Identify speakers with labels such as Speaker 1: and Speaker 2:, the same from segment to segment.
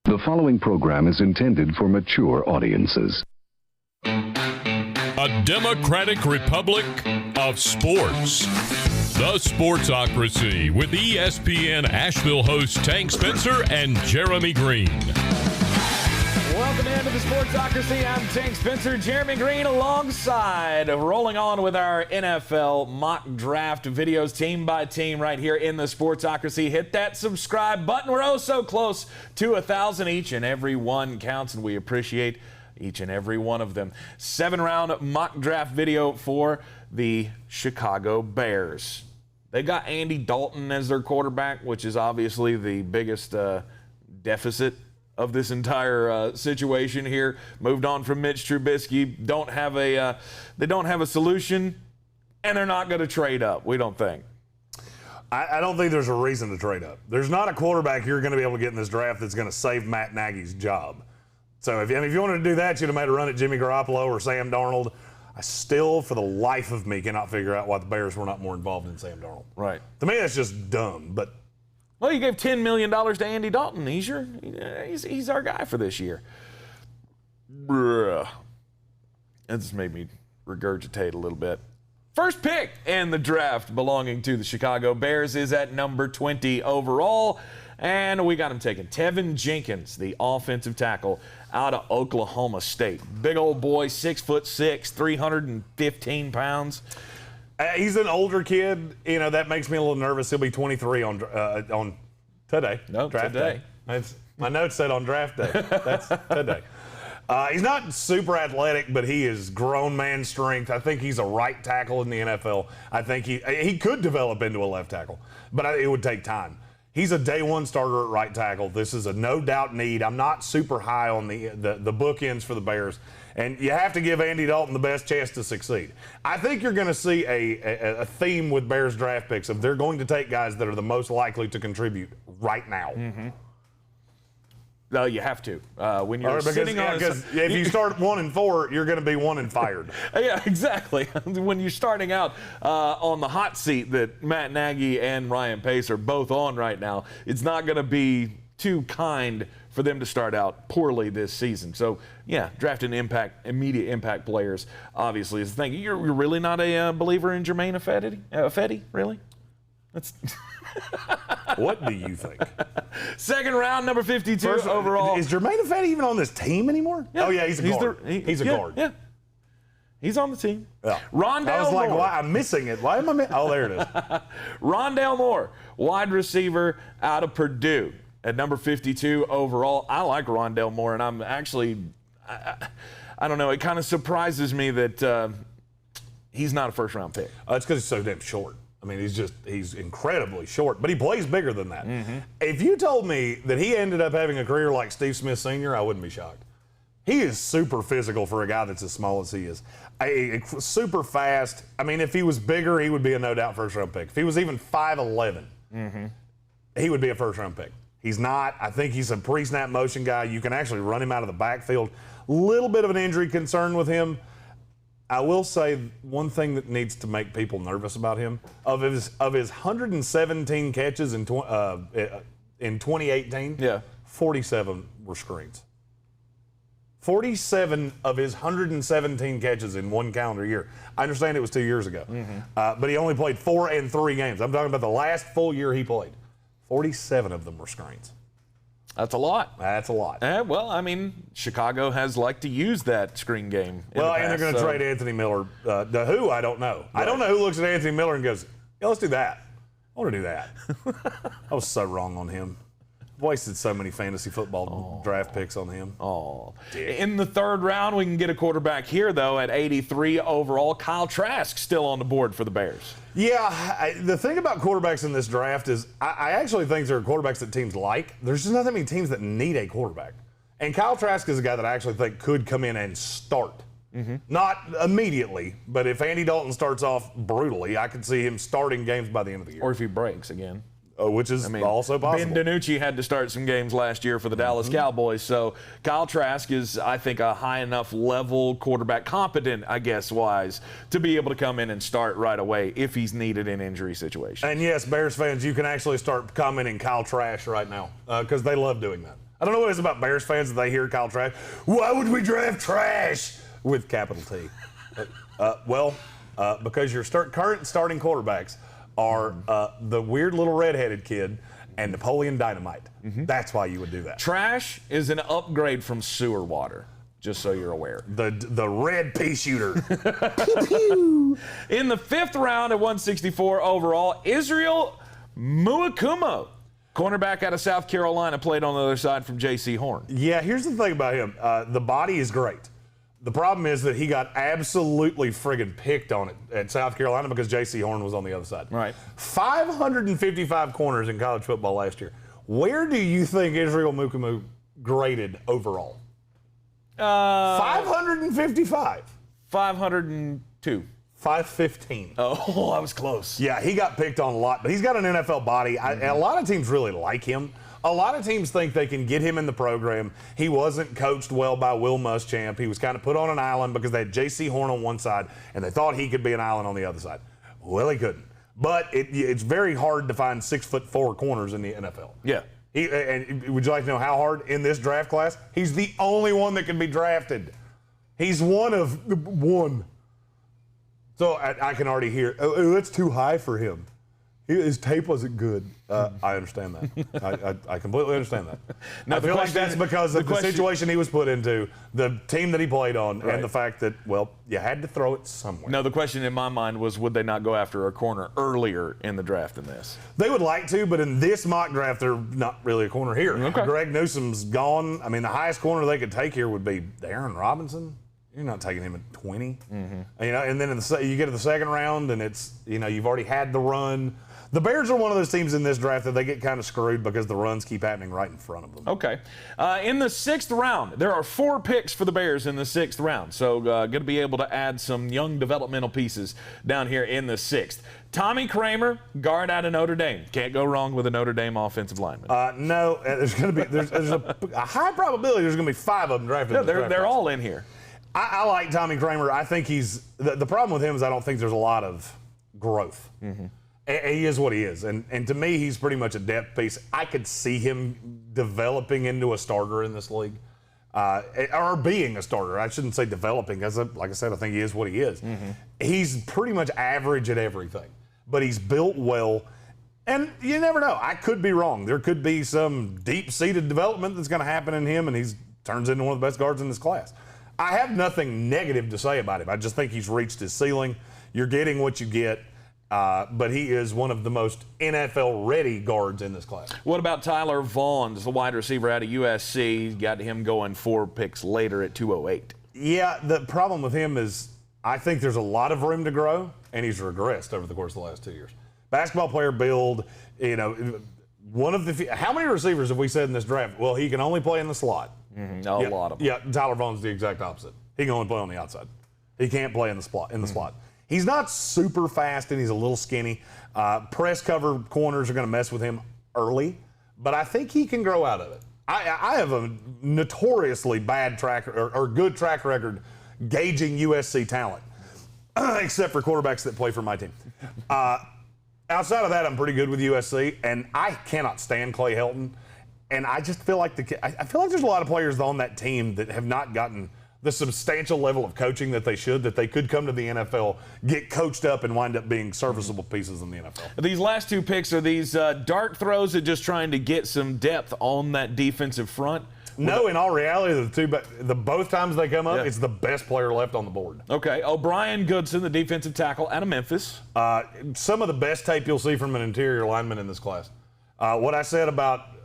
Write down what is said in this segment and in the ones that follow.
Speaker 1: The following program is intended for mature audiences.
Speaker 2: A democratic republic of sports. The Sportsocracy with ESPN Asheville hosts Tank Spencer and Jeremy Greene.
Speaker 3: Welcome into the Sportsocracy. I'm Tank Spencer, Jeremy Greene alongside, rolling on with our NFL mock draft videos team by team right here in the Sportsocracy. Hit that subscribe button. We're oh so close to 1,000. Each and every one counts, and we appreciate each and every one of them. 7-round mock draft video for the Chicago Bears. They got Andy Dalton as their quarterback, which is obviously the biggest deficit of this entire situation here. Moved on from Mitch Trubisky. They don't have a solution, and they're not going to trade up, we don't think.
Speaker 4: I don't think there's a reason to trade up. There's not a quarterback you're going to be able to get in this draft that's going to save Matt Nagy's job. So if you wanted to do that, you'd have made a run at Jimmy Garoppolo or Sam Darnold. I still, for the life of me, cannot figure out why the Bears were not more involved in Sam Darnold.
Speaker 3: Right.
Speaker 4: To me, that's just dumb, but...
Speaker 3: Well, you gave $10 million to Andy Dalton. He's our guy for this year. Bruh. That just made me regurgitate a little bit. First pick in the draft belonging to the Chicago Bears is at number 20 overall. And we got him taken. Tevin Jenkins, the offensive tackle out of Oklahoma State. Big old boy, 6'6", 315 pounds.
Speaker 4: He's an older kid. You know, that makes me a little nervous. He'll be 23 on today.
Speaker 3: No,
Speaker 4: draft
Speaker 3: today.
Speaker 4: Day. My notes said on draft day. That's today. He's not super athletic, but he is grown man strength. I think he's a right tackle in the NFL. I think he could develop into a left tackle, but it would take time. He's a day one starter at right tackle. This is a no doubt need. I'm not super high on the bookends for the Bears. And you have to give Andy Dalton the best chance to succeed. I think you're going to see a theme with Bears draft picks of they're going to take guys that are the most likely to contribute right now.
Speaker 3: Mm-hmm. No, you have to. When you're sitting on
Speaker 4: because if you start 1-4, you're going to be 1 and fired.
Speaker 3: Yeah, exactly. When you're starting out on the hot seat that Matt Nagy and Ryan Pace are both on right now, it's not going to be too kind for them to start out poorly this season. So, yeah, drafting immediate impact players obviously is the thing. You're really not a believer in Jermaine Ifedi, really? That's
Speaker 4: What do you think?
Speaker 3: Second round, number 52 overall.
Speaker 4: Is Jermaine Ifedi even on this team anymore?
Speaker 3: Yeah.
Speaker 4: Oh, yeah, he's a guard. He's a guard.
Speaker 3: Yeah. He's on the team.
Speaker 4: Yeah.
Speaker 3: Rondale
Speaker 4: I was like,
Speaker 3: Moore.
Speaker 4: why? I'm missing it. Why am I missing? Oh, there it is.
Speaker 3: Rondale Moore, wide receiver out of Purdue at number 52 overall. I like Rondale Moore, and I'm actually, I don't know, it kind of surprises me that he's not a first-round pick.
Speaker 4: It's because he's so damn short. I mean, he's incredibly short, but he plays bigger than that. Mm-hmm. If you told me that he ended up having a career like Steve Smith Sr., I wouldn't be shocked. He is super physical for a guy that's as small as he is. Super fast. I mean, if he was bigger, he would be a no-doubt first-round pick. If he was even 5'11", he would be a first-round pick. He's not. I think he's a pre-snap motion guy. You can actually run him out of the backfield. Little bit of an injury concern with him. I will say one thing that needs to make people nervous about him, of his 117 catches in 2018, 47 were screens. 47 of his 117 catches in one calendar year. I understand it was 2 years ago, but he only played 4 and 3 games. I'm talking about the last full year he played. 47 of them were screens.
Speaker 3: That's a lot.
Speaker 4: That's a lot.
Speaker 3: Well, I mean, Chicago has liked to use that screen game.
Speaker 4: Well, and they're going to trade Anthony Miller. Who? I don't know. Right. I don't know who looks at Anthony Miller and goes, yeah, let's do that. I want to do that. I was so wrong on him. Wasted so many fantasy football draft picks on him.
Speaker 3: In the third round, we can get a quarterback here, though, at 83 overall. Kyle Trask still on the board for the Bears.
Speaker 4: Yeah, the thing about quarterbacks in this draft is I actually think there are quarterbacks that teams like. There's just not that many teams that need a quarterback. And Kyle Trask is a guy that I actually think could come in and start. Not immediately, but if Andy Dalton starts off brutally, I could see him starting games by the end of the year.
Speaker 3: Or if he breaks again.
Speaker 4: Which is also possible.
Speaker 3: Ben DiNucci had to start some games last year for the Dallas Cowboys, so Kyle Trask is, I think, a high enough level quarterback, competent, I guess, wise, to be able to come in and start right away if he's needed in injury situations.
Speaker 4: And yes, Bears fans, you can actually start commenting Kyle Trash right now because they love doing that. I don't know what it is about Bears fans that they hear Kyle Trash. Why would we draft trash with capital T? Because your current starting quarterbacks are the weird little redheaded kid and Napoleon Dynamite. That's why you would do that.
Speaker 3: Trash is an upgrade from sewer water, just so you're aware.
Speaker 4: The red pea shooter.
Speaker 3: In the 5th round at 164 overall, Israel Muakumo, cornerback out of South Carolina, played on the other side from J.C. Horn.
Speaker 4: Yeah, here's the thing about him. The body is great. The problem is that he got absolutely friggin' picked on it at South Carolina because J.C. Horn was on the other side.
Speaker 3: Right.
Speaker 4: 555 corners in college football last year. Where do you think Israel Mukumu graded overall? 555.
Speaker 3: 502.
Speaker 4: 515.
Speaker 3: Oh, I was close.
Speaker 4: Yeah, he got picked on a lot, but he's got an NFL body. And a lot of teams really like him. A lot of teams think they can get him in the program. He wasn't coached well by Will Muschamp. He was kind of put on an island because they had J.C. Horn on one side, and they thought he could be an island on the other side. Well, he couldn't. But it's very hard to find 6'4" corners in the NFL.
Speaker 3: Yeah.
Speaker 4: And would you like to know how hard in this draft class? He's the only one that can be drafted. He's one of one. So I can already hear, oh, that's too high for him. His tape wasn't good. I understand that. I completely understand that.
Speaker 3: Now,
Speaker 4: I feel like that's because of the situation he was put into, the team that he played on, and the fact that, well, you had to throw it somewhere.
Speaker 3: No, the question in my mind was, would they not go after a corner earlier in the draft than this?
Speaker 4: They would like to, but in this mock draft, they're not really a corner here.
Speaker 3: Okay.
Speaker 4: Greg Newsom's gone. I mean, the highest corner they could take here would be Darren Robinson. You're not taking him at 20. You know, and then you get to the second round, and it's, you know, you've already had the run. The Bears are one of those teams in this draft that they get kind of screwed because the runs keep happening right in front of them.
Speaker 3: Okay. In the 6th round, there are 4 picks for the Bears in the 6th round. So going to be able to add some young developmental pieces down here in the 6th. Tommy Kramer, guard out of Notre Dame. Can't go wrong with a Notre Dame offensive lineman.
Speaker 4: No, there's going to be there's a high probability there's going to be 5 of them drafted.
Speaker 3: Yeah, they're all in here.
Speaker 4: I like Tommy Kramer. I think he's the problem with him is I don't think there's a lot of growth. He is what he is, and to me, he's pretty much a depth piece. I could see him developing into a starter in this league, or being a starter. I shouldn't say developing, because like I said, I think he is what he is. He's pretty much average at everything, but he's built well, and you never know. I could be wrong. There could be some deep-seated development that's going to happen in him, and he turns into one of the best guards in this class. I have nothing negative to say about him. I just think he's reached his ceiling. You're getting what you get. But he is one of the most NFL-ready guards in this class.
Speaker 3: What about Tyler Vaughn, the wide receiver out of USC? Got him going 4 picks later at 208.
Speaker 4: Yeah, the problem with him is I think there's a lot of room to grow, and he's regressed over the course of the last 2 years. Basketball player build, you know, one of the how many receivers have we said in this draft? Well, he can only play in the slot.
Speaker 3: A lot of them.
Speaker 4: Yeah, Tyler Vaughn's the exact opposite. He can only play on the outside. He can't play in the slot. He's not super fast, and he's a little skinny. Press cover corners are going to mess with him early, but I think he can grow out of it. I have a notoriously bad track or good track record gauging USC talent, except for quarterbacks that play for my team. Outside of that, I'm pretty good with USC, and I cannot stand Clay Helton. And I just feel like I feel like there's a lot of players on that team that have not gotten the substantial level of coaching that they should, that they could come to the NFL, get coached up, and wind up being serviceable pieces in the NFL.
Speaker 3: These last 2 picks are these dart throws at just trying to get some depth on that defensive front?
Speaker 4: No, in all reality, both times they come up, it's the best player left on the board.
Speaker 3: Okay, O'Brien Goodson, the defensive tackle out of Memphis.
Speaker 4: Some of the best tape you'll see from an interior lineman in this class. What I said about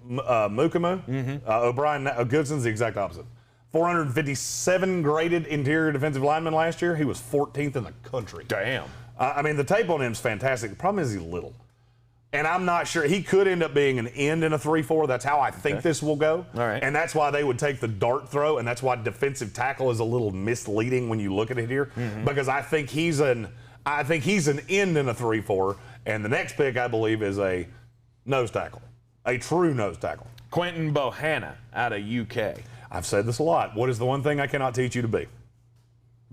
Speaker 4: Mukumu, O'Brien Goodson's the exact opposite. 457 graded interior defensive lineman last year. He was 14th in the country.
Speaker 3: Damn.
Speaker 4: I mean, the tape on him is fantastic. The problem is he's little. And I'm not sure. He could end up being an end in a 3-4. That's how I think this will go.
Speaker 3: All right.
Speaker 4: And that's why they would take the dart throw, and that's why defensive tackle is a little misleading when you look at it here. Because I think he's an end in a 3-4. And the next pick, I believe, is a nose tackle. A true nose tackle.
Speaker 3: Quentin Bohanna out of UK.
Speaker 4: I've said this a lot. What is the one thing I cannot teach you to be?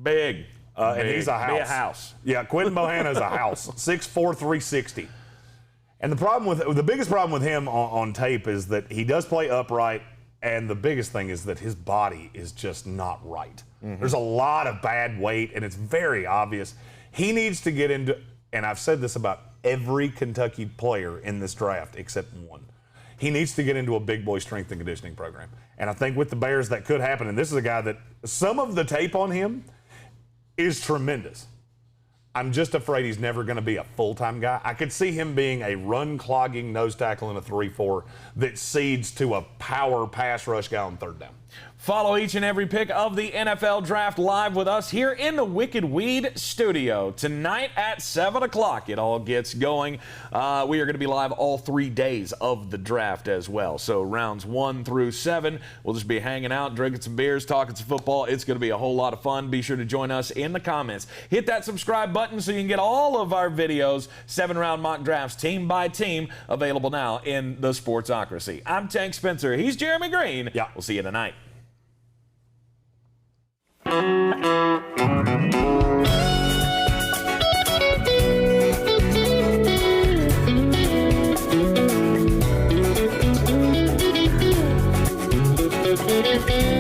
Speaker 3: Big.
Speaker 4: And he's a house.
Speaker 3: Be a house.
Speaker 4: Yeah, Quentin Bohanna is a house. 6'4", 360. And the biggest problem with him on tape is that he does play upright, and the biggest thing is that his body is just not right. Mm-hmm. There's a lot of bad weight, and it's very obvious. He needs to get into, and I've said this about every Kentucky player in this draft except one. He needs to get into a big boy strength and conditioning program. And I think with the Bears that could happen, and this is a guy that some of the tape on him is tremendous. I'm just afraid he's never going to be a full-time guy. I could see him being a run-clogging nose tackle in a 3-4 that cedes to a power pass rush guy on third down.
Speaker 3: Follow each and every pick of the NFL Draft live with us here in the Wicked Weed studio. Tonight at 7 o'clock, it all gets going. We are going to be live all 3 days of the draft as well. So rounds 1 through 7, we'll just be hanging out, drinking some beers, talking some football. It's going to be a whole lot of fun. Be sure to join us in the comments. Hit that subscribe button so you can get all of our videos, 7-round mock drafts, team by team, available now in the Sportsocracy. I'm Tank Spencer. He's Jeremy Greene.
Speaker 4: Yeah.
Speaker 3: We'll see you tonight.
Speaker 5: Weekday.